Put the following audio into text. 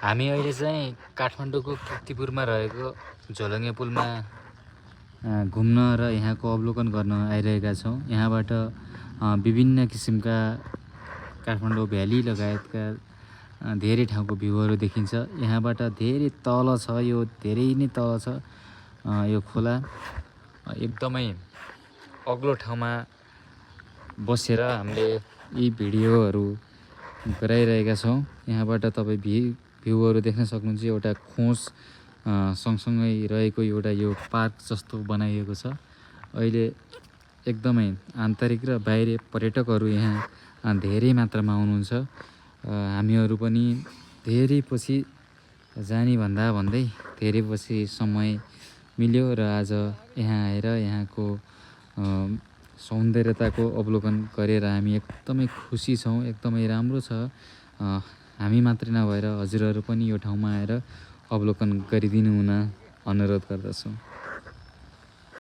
हामी अहिले चाहिँ काठमाडौँको कीर्तिपुरमा रहेको झोलङ्गे पुलमा घुम्न र यहाँको अवलोकन गर्न आइरहेका छौँ। यहाँबाट विभिन्न किसिमका काठमाडौँ भ्याली लगायतका धेरै ठाउँको भ्यूहरू देखिन्छ। यहाँबाट धेरै तल छ, यो धेरै नै तल छ यो खोला। एकदमै अग्लो ठाउँमा बसेर हामीले यी भिडियोहरू गराइरहेका छौँ। यहाँबाट तपाईँ भ्यूहरू देख्न सक्नुहुन्छ। एउटा खोस सँगसँगै रहेको एउटा यो पार्क जस्तो बनाइएको छ। अहिले एकदमै आन्तरिक र बाहिरी पर्यटकहरू यहाँ धेरै मात्रामा आउनुहुन्छ। हामीहरू पनि धेरै पछि जाने भन्दै धेरै पछि समय मिल्यो र आज यहाँ आएर यहाँको सौन्दर्यताको अवलोकन गरेर हामी एकदमै खुसी छौँ। एकदमै राम्रो छ। हामी मात्रै नभएर हजुरहरू पनि यो ठाउँमा आएर अवलोकन गरिदिनु हुन अनुरोध गर्दछौँ।